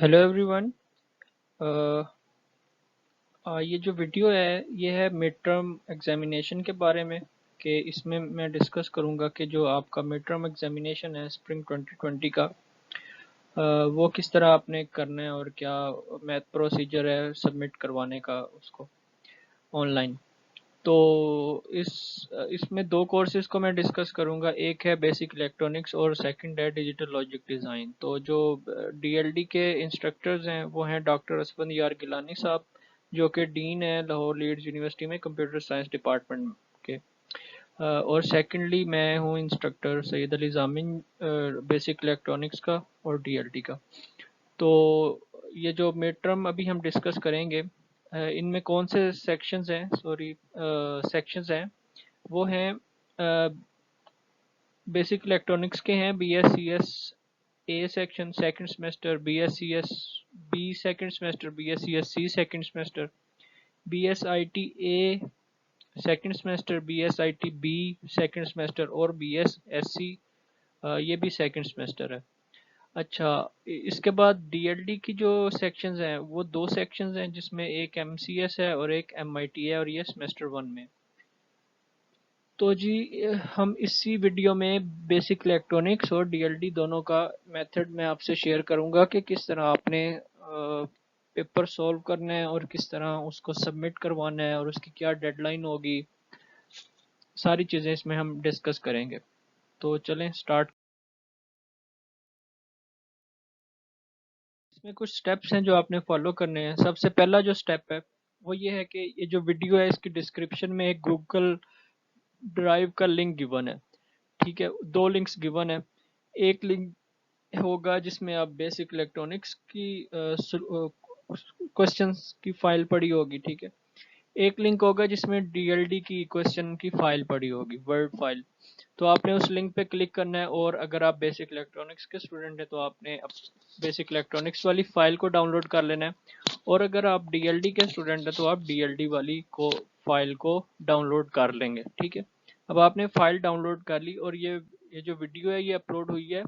Hello everyone. ये जो video है ये है मिड टर्म एग्जामिनेशन के बारे में कि इसमें मैं डिस्कस करूंगा कि जो आपका मिड टर्म एग्जामिनेशन है स्प्रिंग 2020 का, वो किस तरह आपने करना है और क्या मैथ प्रोसीजर है सबमिट करवाने का उसको ऑनलाइन। तो इस इसमें दो कोर्सेज को मैं डिस्कस करूंगा, एक है बेसिक इलेक्ट्रॉनिक्स और सेकंड है डिजिटल लॉजिक डिज़ाइन। तो जो डीएलडी के इंस्ट्रक्टर्स हैं वो हैं डॉक्टर असफंद यार गिलानी साहब, जो कि डीन है लाहौर लीड्स यूनिवर्सिटी में कंप्यूटर साइंस डिपार्टमेंट के। और सेकंडली मैं हूँ इंस्ट्रक्टर सैयद अली जामिन, बेसिक इलेक्ट्रॉनिक्स का और डीएलडी का। तो ये जो मिड टर्म अभी हम डिस्कस करेंगे, इनमें कौन से सेक्शंस हैं, सेक्शंस हैं, वो हैं बेसिक इलेक्ट्रॉनिक्स के हैं B S C S A section second semester, B S C S B second semester, B S C S C second semester, B S I T A second semester, B S I T B second semester और B S S C ये भी second semester है। अच्छा, इसके बाद DLD की जो sections हैं वो दो सेक्शंस हैं, जिसमें एक एमसीएस है और एक एमआईटी है, और ये सेमेस्टर वन में। तो जी, हम इसी वीडियो में बेसिक इलेक्ट्रॉनिक्स और डीएलडी दोनों का मेथड मैं आपसे शेयर करूंगा कि किस तरह आपने पेपर सॉल्व करना है और किस तरह उसको सबमिट करवाना है और उसकी क्या डेडलाइन होगी। सारी चीज़ें इसमें हम डिस्कस करेंगे। तो चलें स्टार्ट। इसमें कुछ स्टेप्स हैं जो आपने फॉलो करने हैं। सबसे पहला जो स्टेप है वो ये है कि ये जो वीडियो है इसकी डिस्क्रिप्शन में एक गूगल ड्राइव का लिंक गिवन है। ठीक है, दो लिंक्स गिवन है। एक लिंक होगा जिसमें आप बेसिक इलेक्ट्रॉनिक्स की क्वेश्चंस की फाइल पड़ी होगी। ठीक है, एक लिंक होगा जिसमें डीएलडी की क्वेश्चन की फाइल पड़ी होगी, वर्ड फाइल। तो आपने उस लिंक पे क्लिक करना है, और अगर आप बेसिक इलेक्ट्रॉनिक्स के स्टूडेंट हैं तो आपने बेसिक इलेक्ट्रॉनिक्स वाली फाइल को डाउनलोड कर लेना है, और अगर आप डीएलडी के स्टूडेंट हैं तो आप डीएलडी वाली को फाइल को डाउनलोड कर लेंगे। ठीक है, अब आपने फाइल डाउनलोड कर ली, और ये जो वीडियो है ये अपलोड हुई है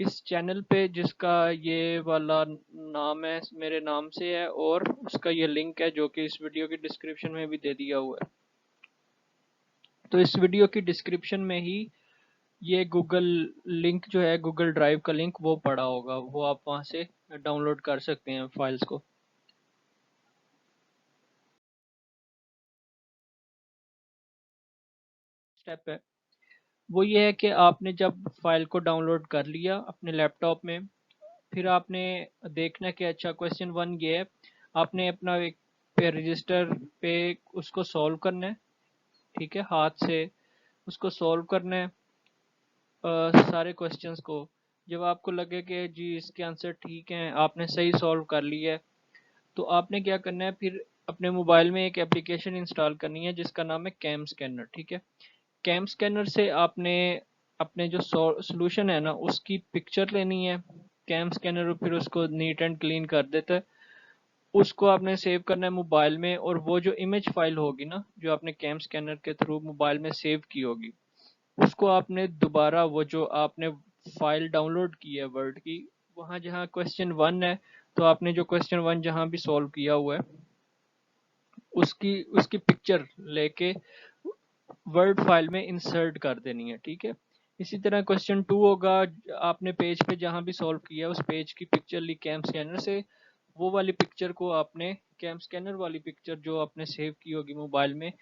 इस चैनल पे, जिसका ये वाला नाम है मेरे नाम से है, और उसका ये लिंक है जो कि इस वीडियो की डिस्क्रिप्शन में भी दे दिया हुआ है। तो इस वीडियो की डिस्क्रिप्शन में ही ये गूगल लिंक जो है, गूगल ड्राइव का लिंक वो पड़ा होगा, वो आप वहां से डाउनलोड कर सकते हैं फाइल्स को। स्टेप है वो ये है कि आपने जब फाइल को डाउनलोड कर लिया अपने लैपटॉप में, फिर आपने देखना कि अच्छा क्वेश्चन वन ये है, आपने अपना एक पे रजिस्टर पे उसको सॉल्व करना है। ठीक है, हाथ से उसको सॉल्व करना है, सारे क्वेश्चंस को। जब आपको लगे कि जी इसके आंसर ठीक हैं, आपने सही सॉल्व कर लिया है, तो आपने क्या करना है, फिर अपने मोबाइल में एक एप्लीकेशन इंस्टॉल करनी है जिसका नाम है कैम स्कैनर। ठीक है, कैम स्कैनर से आपने अपने जो सोल्यूशन है ना उसकी पिक्चर लेनी है। कैम स्कैनर फिर उसको नीट एंड क्लीन कर देता है, उसको आपने सेव करना है मोबाइल में, और वो जो इमेज फाइल होगी ना जो आपने कैम स्कैनर के थ्रू मोबाइल में सेव की होगी, उसको आपने दोबारा वो जो आपने फाइल डाउनलोड की है वर्ड की, वहाँ जहाँ क्वेश्चन वन है, तो आपने जो क्वेश्चन वन जहाँ भी सॉल्व किया हुआ है उसकी उसकी पिक्चर लेके वर्ड फाइल में इंसर्ट कर देनी है। ठीक है, इसी तरह क्वेश्चन टू होगा, आपने पेज पे जहाँ भी सॉल्व किया उस पेज की पिक्चर ली कैम स्कैनर से, वो वाली पिक्चर को आपने कैम स्कैनर वाली पिक्चर जो आपने सेव की होगी मोबाइल में,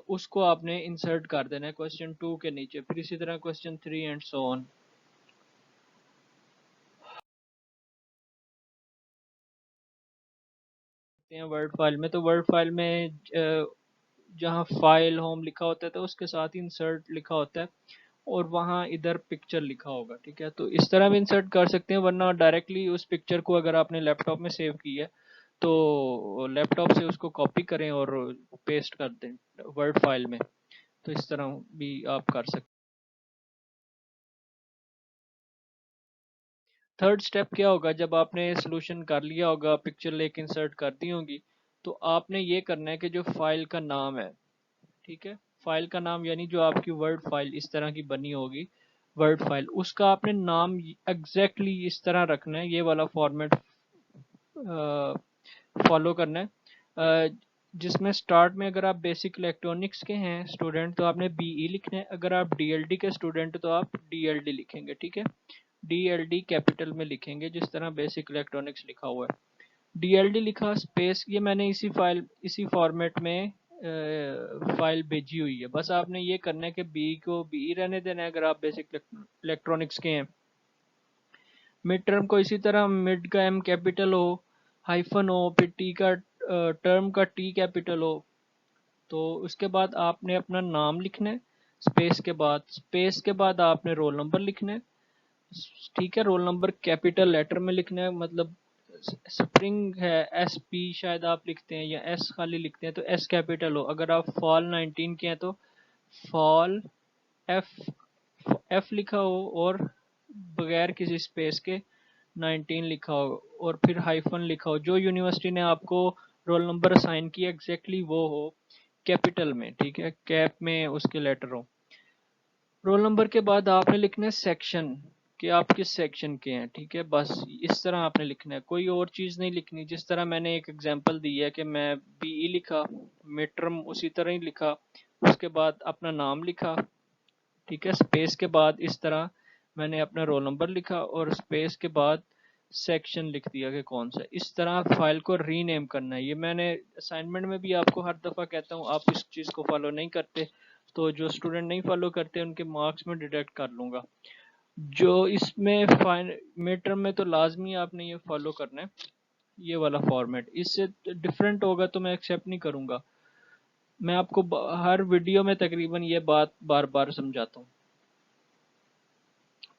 उसको आपने इंसर्ट कर देना है क्वेश्चन टू के नीचे। फिर इसी तरह question three and so on. Word file में, तो वर्ड फाइल में जहाँ फाइल होम लिखा होता है तो उसके साथ ही इंसर्ट लिखा होता है, और वहाँ इधर पिक्चर लिखा होगा। ठीक है, तो इस तरह भी इंसर्ट कर सकते हैं, वरना डायरेक्टली उस पिक्चर को अगर आपने लैपटॉप में सेव की है तो लैपटॉप से उसको कॉपी करें और पेस्ट कर दें वर्ड फाइल में। तो इस तरह भी आप कर सकते हैं। थर्ड स्टेप क्या होगा, जब आपने सोल्यूशन कर लिया होगा, पिक्चर लेके इंसर्ट कर दी होगी, तो आपने ये करना है कि जो फाइल का नाम है, ठीक है, फाइल का नाम यानी जो आपकी वर्ड फाइल इस तरह की बनी होगी, वर्ड फाइल, उसका आपने नाम एग्जैक्टली इस तरह रखना है, ये वाला फॉर्मेट फॉलो करना है। जिसमें स्टार्ट में अगर आप बेसिक इलेक्ट्रॉनिक्स के हैं स्टूडेंट तो आपने बीई लिखना है, अगर आप डीएलडी के स्टूडेंट तो आप डीएलडी लिखेंगे, ठीक है। डीएलडी कैपिटल में लिखेंगे जिस तरह बेसिक इलेक्ट्रॉनिक्स लिखा हुआ है। डीएलडी लिखा स्पेस, ये मैंने इसी फॉर्मेट में फाइल भेजी हुई है, बस आपने ये करना है कि बी को बी रहने देना है अगर आप बेसिक इलेक्ट्रॉनिक्स के हैं। मिड टर्म को इसी तरह मिड का एम कैपिटल हो, हाइफन हो, फिर टी का टर्म का टी कैपिटल हो। तो उसके बाद आपने अपना नाम लिखना है, स्पेस के बाद आपने रोल नंबर लिखना है, ठीक है। रोल नंबर कैपिटल लेटर में लिखना है, मतलब स्प्रिंग है एस पी शायद आप लिखते हैं या एस खाली लिखते हैं तो एस कैपिटल हो। अगर आप फॉल 19 के हैं तो फॉल एफ एफ लिखा हो और बगैर किसी स्पेस के 19 लिखा हो और फिर हाइफन लिखा हो। जो यूनिवर्सिटी ने आपको रोल नंबर असाइन किया एग्जैक्टली वो हो कैपिटल में, ठीक है, कैप में उसके लेटर हो। रोल नंबर के बाद आपने लिखना है सेक्शन, कि आप किस सेक्शन के हैं, ठीक है। बस इस तरह आपने लिखना है, कोई और चीज़ नहीं लिखनी। जिस तरह मैंने एक एग्जांपल दी है कि मैं बीई लिखा, मिड टर्म उसी तरह ही लिखा, उसके बाद अपना नाम लिखा, ठीक है। स्पेस के बाद इस तरह मैंने अपना रोल नंबर लिखा और स्पेस के बाद सेक्शन लिख दिया कि कौन सा। इस तरह फाइल को रीनेम करना है। ये मैंने असाइनमेंट में भी आपको हर दफ़ा कहता हूँ, आप इस चीज़ को फॉलो नहीं करते तो जो स्टूडेंट नहीं फॉलो करते उनके मार्क्स में डिडक्ट कर लूँगा। जो इसमें फाइन मिड टर्म में तो लाजमी आपने ये फॉलो करना है, ये वाला फॉर्मेट। इससे डिफरेंट होगा तो मैं एक्सेप्ट नहीं करूँगा। मैं आपको हर वीडियो में तकरीबन ये बात बार बार समझाता हूँ।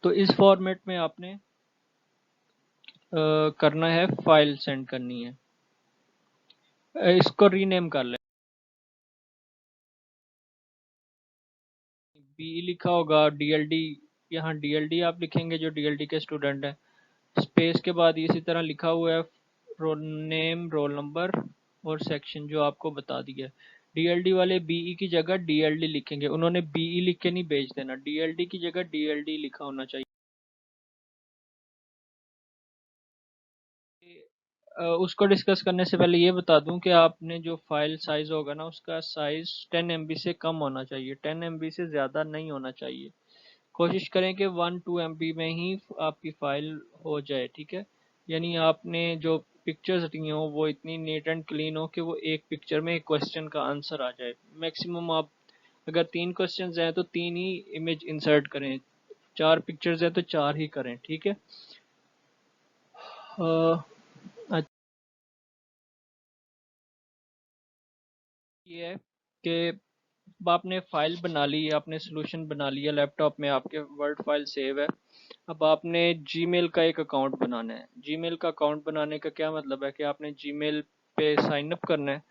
तो इस फॉर्मेट में आपने करना है, फाइल सेंड करनी है। इसको रीनेम कर लें, बी लिखा होगा डीएलडी, यहाँ डीएलडी आप लिखेंगे जो डीएलडी के स्टूडेंट हैं। स्पेस के बाद इसी तरह लिखा हुआ है रोल नेम, रोल नंबर और सेक्शन जो आपको बता दिया। डीएलडी वाले बीई की जगह डीएलडी लिखेंगे, उन्होंने बीई लिख के नहीं भेज देना, डीएलडी की जगह डीएलडी लिखा होना चाहिए। उसको डिस्कस करने से पहले ये बता दूं कि आपने जो फाइल साइज होगा ना उसका साइज 10 MB से कम होना चाहिए, 10 MB से ज़्यादा नहीं होना चाहिए। कोशिश करें कि 1-2 MB में ही आपकी फाइल हो जाए, ठीक है। यानी आपने जो पिक्चर्स दी हो वो इतनी नीट एंड क्लीन हो कि वो एक पिक्चर में एक क्वेश्चन का आंसर आ जाए। मैक्सिमम आप अगर 3 क्वेश्चन हैं तो 3 ही इमेज इंसर्ट करें, 4 पिक्चर्स हैं तो 4 ही करें, ठीक है। अच्छा, ये है कि आपने फाइल बना ली, आपने सोल्यूशन बना लिया, लैपटॉप में आपके वर्ड फाइल सेव है। अब आपने जीमेल का एक अकाउंट बनाना है। जीमेल का अकाउंट बनाने का क्या मतलब है कि आपने जीमेल पे साइन अप करना है।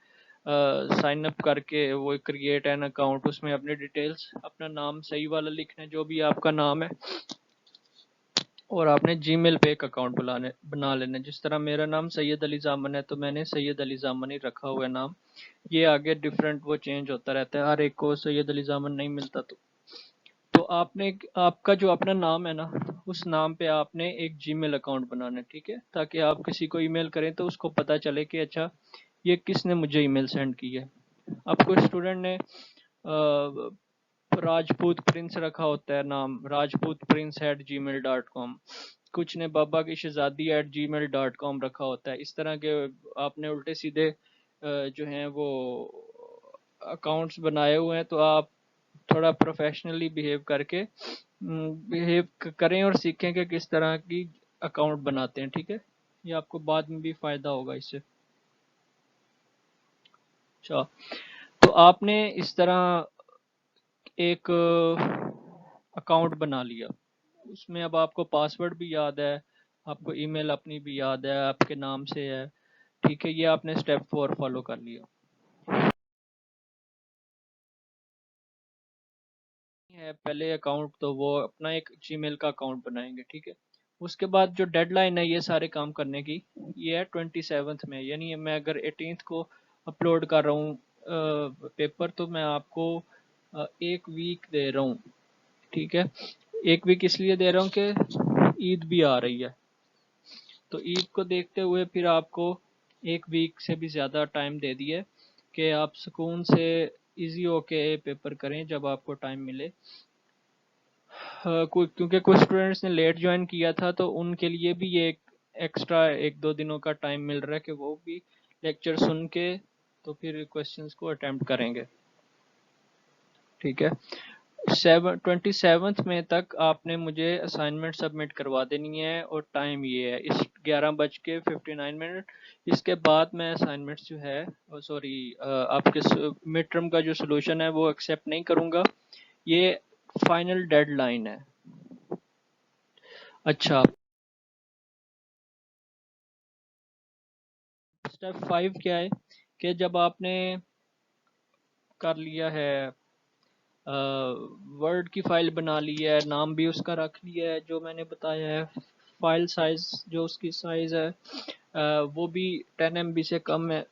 साइन अप करके वो क्रिएट एन अकाउंट, उसमें अपने डिटेल्स, अपना नाम सही वाला लिखना है जो भी आपका नाम है, और आपने जीमेल पे एक अकाउंट बना लेना है। जिस तरह मेरा नाम सैयद अली जामन है तो मैंने सैयद अली जामन ही रखा हुआ है नाम। ये आगे डिफरेंट वो चेंज होता रहता है, हर एक को सैयद अली जामन नहीं मिलता। तो आपने आपका जो अपना नाम है ना उस नाम पे आपने एक जीमेल अकाउंट बनाना है, ठीक है, ताकि आप किसी को ईमेल करें तो उसको पता चले कि अच्छा ये किसने मुझे ईमेल सेंड की है। अब कोई स्टूडेंट ने राजपूत प्रिंस रखा होता है नाम, राजपूत प्रिंस @gmail.com, कुछ ने बाबा की शहजादी @gmail.com रखा होता है। इस तरह के आपने उल्टे सीधे जो हैं वो अकाउंट्स बनाए हुए हैं, तो आप थोड़ा प्रोफेशनली बिहेव करके बिहेव करें और सीखें कि किस तरह की अकाउंट बनाते हैं, ठीक है। ये आपको बाद में भी फ़ायदा होगा इससे। अच्छा, तो आपने इस तरह एक अकाउंट बना लिया, उसमें अब आपको पासवर्ड भी याद है, आपको ईमेल अपनी भी याद है, आपके नाम से है, ठीक है। ये आपने स्टेप 4 फॉलो कर लिया है। पहले अकाउंट तो वो अपना एक जीमेल का अकाउंट बनाएंगे, ठीक है। उसके बाद जो डेडलाइन है ये सारे काम करने की, ये है 27th में, यानी मैं अगर 18th को अपलोड कर रहा हूँ पेपर तो मैं आपको एक वीक दे रहा हूँ, ठीक है। 1 वीक इसलिए दे रहा हूँ कि ईद भी आ रही है, तो ईद को देखते हुए फिर आपको 1 वीक से भी ज़्यादा टाइम दे दिया है कि आप सुकून से इजी होके पेपर करें जब आपको टाइम मिले। क्योंकि कुछ स्टूडेंट्स ने लेट ज्वाइन किया था, तो उनके लिए भी ये एक एक्स्ट्रा 1-2 दिनों का टाइम मिल रहा है कि वो भी लेक्चर सुन के तो फिर क्वेश्चंस को अटेम्प्ट करेंगे। ठीक है, 27 में तक आपने मुझे असाइनमेंट सबमिट करवा देनी है, और टाइम ये है इस 11:59। इसके बाद मैं असाइनमेंट्स जो है, सॉरी, आपके मिड टर्म का जो सोल्यूशन है वो एक्सेप्ट नहीं करूँगा। ये फाइनल डेडलाइन है। अच्छा, स्टेप 5 क्या है कि जब आपने कर लिया है, वर्ड की फाइल बना ली है, नाम भी उसका रख लिया है जो मैंने बताया है, फाइल साइज जो उसकी साइज है वो भी 10 MB से कम है,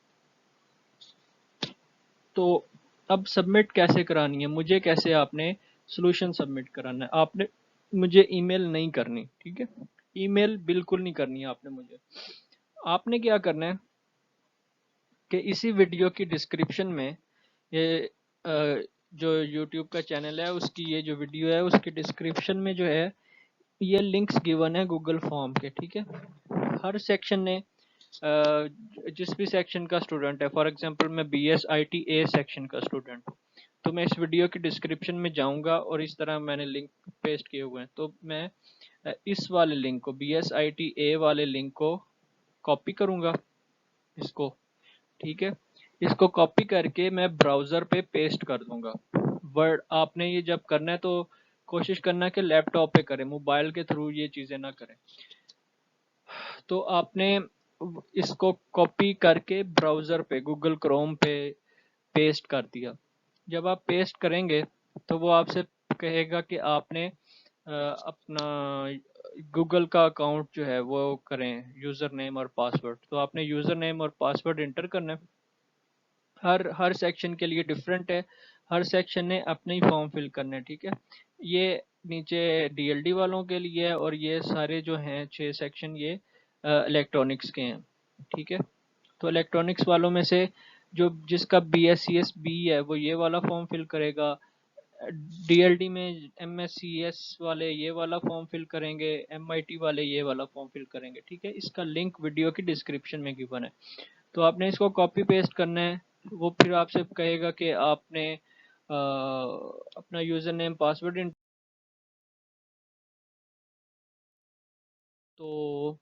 तो अब सबमिट कैसे करानी है, मुझे कैसे आपने सोल्यूशन सबमिट कराना है। आपने मुझे ईमेल नहीं करनी, ठीक है, ईमेल बिल्कुल नहीं करनी है आपने मुझे। आपने क्या करना है कि इसी वीडियो की डिस्क्रिप्शन में ये जो यूट्यूब का चैनल है उसकी ये जो वीडियो है उसकी डिस्क्रिप्शन में जो है ये लिंक्स गिवन है गूगल फॉर्म के। ठीक है, हर सेक्शन ने जिस भी सेक्शन का स्टूडेंट है, फॉर एग्जांपल मैं BSIT A सेक्शन का स्टूडेंट हूँ, तो मैं इस वीडियो की डिस्क्रिप्शन में जाऊंगा और इस तरह मैंने लिंक पेस्ट किए हुए हैं, तो मैं इस वाले लिंक को, BSIT A वाले लिंक को कॉपी करूंगा इसको। ठीक है, इसको कॉपी करके मैं ब्राउज़र पे पेस्ट कर दूंगा। वर्ड आपने ये जब करना है तो कोशिश करना है कि लैपटॉप पे करें, मोबाइल के थ्रू ये चीज़ें ना करें। तो आपने इसको कॉपी करके ब्राउज़र पे गूगल क्रोम पे पेस्ट कर दिया। जब आप पेस्ट करेंगे तो वो आपसे कहेगा कि आपने अपना गूगल का अकाउंट जो है वो करें, यूज़र नेम और पासवर्ड। तो आपने यूज़र नेम और पासवर्ड इंटर करना है। हर हर सेक्शन के लिए डिफरेंट है, हर सेक्शन ने अपने ही फॉर्म फिल करने हैं। ठीक है, ये नीचे DLD वालों के लिए है, और ये सारे जो हैं 6 सेक्शन ये इलेक्ट्रॉनिक्स के हैं। ठीक है, तो इलेक्ट्रॉनिक्स वालों में से जो जिसका BSCS B है वो ये वाला फॉर्म फिल करेगा, DLD में MSCS वाले ये वाला फॉर्म फिल करेंगे, MIT वाले ये वाला फॉर्म फिल करेंगे। ठीक है, इसका लिंक वीडियो की डिस्क्रिप्शन में गिवन है, तो आपने इसको कॉपी पेस्ट करना है। वो फिर आपसे कहेगा कि आपने अपना यूज़र नेम पासवर्ड, तो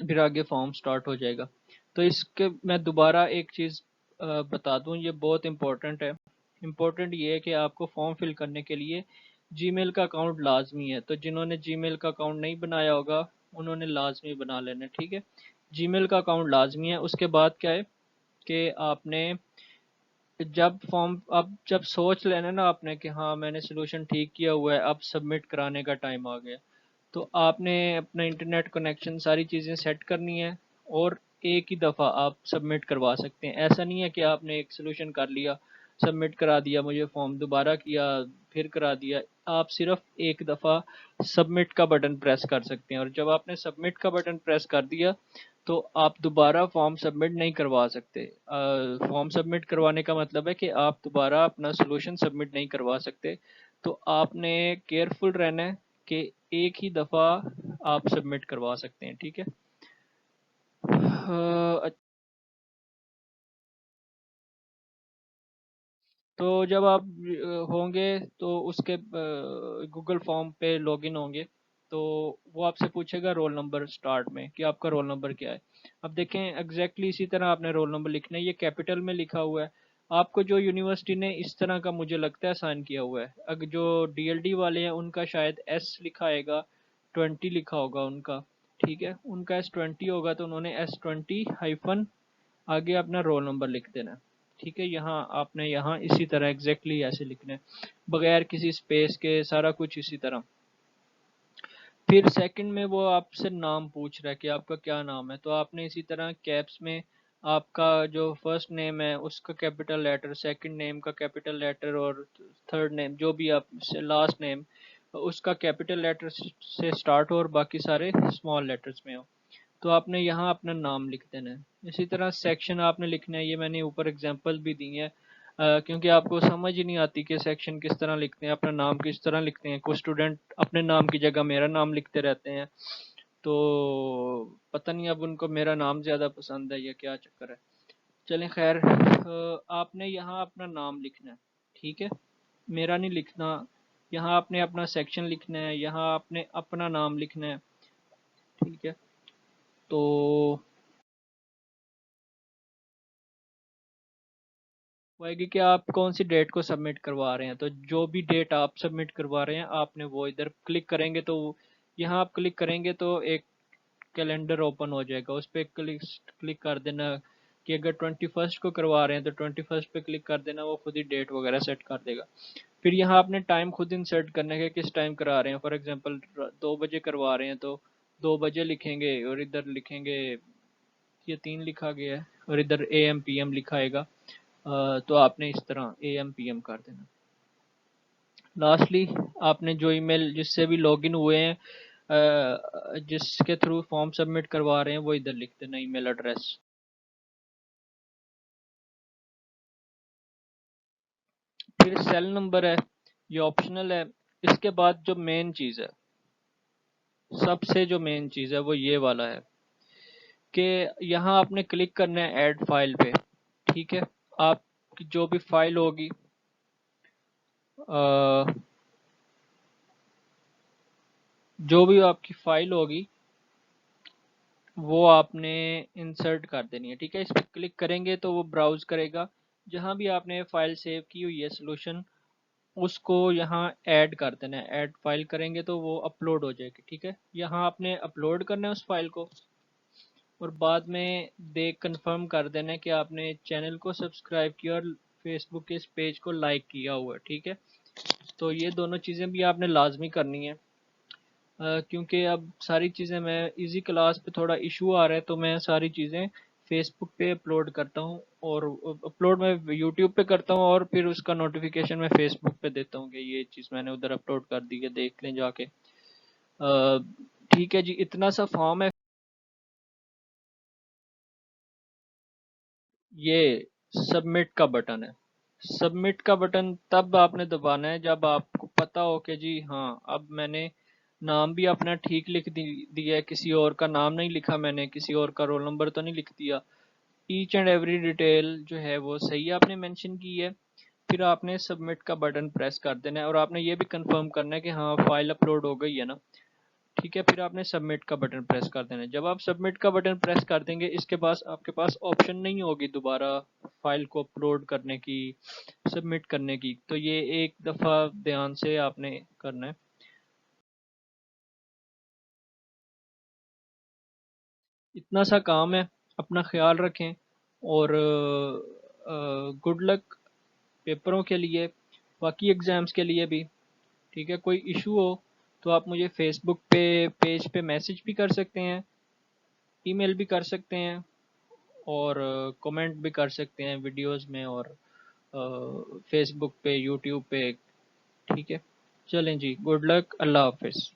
फिर आगे फॉर्म स्टार्ट हो जाएगा। तो इसके मैं दोबारा एक चीज़ बता दूं, ये बहुत इम्पोर्टेंट है। इम्पोर्टेंट ये है कि आपको फॉर्म फिल करने के लिए जीमेल का अकाउंट लाजमी है, तो जिन्होंने जीमेल का अकाउंट नहीं बनाया होगा उन्होंने लाजमी बना लेना है। ठीक है, जीमेल का अकाउंट लाजमी है। उसके बाद क्या है कि आपने जब फॉर्म, अब जब सोच लेना ना आपने कि हाँ मैंने सोल्यूशन ठीक किया हुआ है, अब सबमिट कराने का टाइम आ गया, तो आपने अपना इंटरनेट कनेक्शन सारी चीज़ें सेट करनी है, और एक ही दफ़ा आप सबमिट करवा सकते हैं। ऐसा नहीं है कि आपने एक सोल्यूशन कर लिया, सबमिट करा दिया, मुझे फॉर्म दोबारा किया, फिर करा दिया। आप सिर्फ एक दफ़ा सबमिट का बटन प्रेस कर सकते हैं, और जब आपने सबमिट का बटन प्रेस कर दिया तो आप दोबारा फॉर्म सबमिट नहीं करवा सकते। फॉर्म सबमिट करवाने का मतलब है कि आप दोबारा अपना सोल्यूशन सबमिट नहीं करवा सकते। तो आपने केयरफुल रहना है कि एक ही दफ़ा आप सबमिट करवा सकते हैं। ठीक है, तो जब आप होंगे तो उसके गूगल फॉर्म पे लॉगिन होंगे, तो वो आपसे पूछेगा रोल नंबर स्टार्ट में कि आपका रोल नंबर क्या है। अब देखें एग्जैक्टली इसी तरह आपने रोल नंबर लिखना है, ये कैपिटल में लिखा हुआ है। आपको जो यूनिवर्सिटी ने इस तरह का मुझे लगता है साइन किया हुआ है, अगर जो DLD वाले हैं उनका शायद S लिखा आएगा, 20 लिखा होगा उनका। ठीक है, उनका S20 होगा, तो उन्होंने S20 आगे अपना रोल नंबर लिख देना। ठीक है, यहाँ आपने यहाँ इसी तरह एग्जैक्टली ऐसे लिखना है, बगैर किसी स्पेस के, सारा कुछ इसी तरह। फिर सेकंड में वो आपसे नाम पूछ रहा है कि आपका क्या नाम है, तो आपने इसी तरह कैप्स में आपका जो फर्स्ट नेम है उसका कैपिटल लेटर, सेकंड नेम का कैपिटल लेटर, और थर्ड नेम जो भी आप लास्ट नेम उसका कैपिटल लेटर से स्टार्ट हो और बाकी सारे स्मॉल लेटर्स में हो। तो आपने यहाँ अपना नाम लिख देना है। इसी तरह सेक्शन आपने लिखना है, ये मैंने ऊपर एग्जांपल भी दी है, क्योंकि आपको समझ ही नहीं आती कि सेक्शन किस तरह लिखते हैं, अपना नाम किस तरह लिखते हैं। कुछ स्टूडेंट अपने नाम की जगह मेरा नाम लिखते रहते हैं, तो पता नहीं अब उनको मेरा नाम ज़्यादा पसंद है या क्या चक्कर है। चलें खैर, आपने यहाँ अपना नाम लिखना है, ठीक है, मेरा नहीं लिखना। यहाँ आपने अपना सेक्शन लिखना है, यहाँ आपने अपना नाम लिखना है, ठीक है। तो वो आएगी कि आप कौन सी डेट को सबमिट करवा रहे हैं। तो जो भी डेट आप सबमिट करवा रहे हैं आपने वो इधर क्लिक करेंगे, तो यहाँ आप क्लिक करेंगे तो एक कैलेंडर ओपन हो जाएगा, उस पर क्लिक क्लिक कर देना कि अगर 21st को करवा रहे हैं तो 21st पे क्लिक कर देना, वो खुद ही डेट वगैरह सेट कर देगा। फिर यहाँ आपने टाइम खुद इंसर्ट करने के किस टाइम करा रहे हैं। फॉर एग्जांपल 2 बजे करवा रहे हैं तो 2 बजे लिखेंगे, और इधर लिखेंगे, ये 3 लिखा गया है, और इधर AM PM लिखा आएगा। तो आपने इस तरह AM PM कर देना। लास्टली आपने जो ईमेल जिससे भी लॉगिन हुए हैं, जिसके थ्रू फॉर्म सबमिट करवा रहे हैं, वो इधर लिख देना ईमेल एड्रेस। फिर सेल नंबर है, ये ऑप्शनल है। इसके बाद जो मेन चीज़ है, सबसे जो मेन चीज़ है वो ये वाला है कि यहाँ आपने क्लिक करना है ऐड फाइल पे, ठीक है। आपकी जो भी फाइल होगी, जो भी आपकी फाइल होगी वो आपने इंसर्ट कर देनी है, ठीक है। इस पर क्लिक करेंगे तो वो ब्राउज करेगा, जहाँ भी आपने फाइल सेव की हुई है सोल्यूशन, उसको यहाँ ऐड कर देना है। ऐड फाइल करेंगे तो वो अपलोड हो जाएगी, ठीक है। यहाँ आपने अपलोड करना है उस फाइल को, और बाद में देख कंफर्म कर देना है कि आपने चैनल को सब्सक्राइब किया और फेसबुक के इस पेज को लाइक किया हुआ है, ठीक है। तो ये दोनों चीज़ें भी आपने लाजमी करनी है, क्योंकि अब सारी चीज़ें मैं इजी क्लास पे थोड़ा इशू आ रहा है, तो मैं सारी चीज़ें फेसबुक पे अपलोड करता हूँ, और अपलोड मैं यूट्यूब पे करता हूँ, और फिर उसका नोटिफिकेशन मैं फेसबुक पे देता हूँ कि ये चीज़ मैंने उधर अपलोड कर दी है, देख लें जाके। ठीक है जी, इतना सा फॉर्म है। ये सबमिट का बटन है। सबमिट का बटन तब आपने दबाना है जब आपको पता हो कि जी हाँ, अब मैंने नाम भी अपना ठीक लिख दिया है, किसी और का नाम नहीं लिखा मैंने, किसी और का रोल नंबर तो नहीं लिख दिया। ईच एंड एवरी डिटेल जो है वो सही आपने मेंशन की है। फिर आपने सबमिट का बटन प्रेस कर देना है, और आपने ये भी कंफर्म करना है कि हाँ फाइल अपलोड हो गई है ना, ठीक है। फिर आपने सबमिट का बटन प्रेस कर देना है। जब आप सबमिट का बटन प्रेस कर देंगे, इसके पास आपके पास ऑप्शन नहीं होगी दोबारा फाइल को अपलोड करने की, सबमिट करने की। तो ये एक दफ़ा ध्यान से आपने करना है। इतना सा काम है, अपना ख्याल रखें, और गुड लक पेपरों के लिए, बाकी एग्ज़ाम्स के लिए भी, ठीक है। कोई इशू हो तो आप मुझे फेसबुक पे पेज पे मैसेज भी कर सकते हैं, ईमेल भी कर सकते हैं, और कमेंट भी कर सकते हैं वीडियोस में, और फेसबुक पे, यूट्यूब पे, ठीक है। चलें जी, गुड लक, अल्लाह हाफिज़।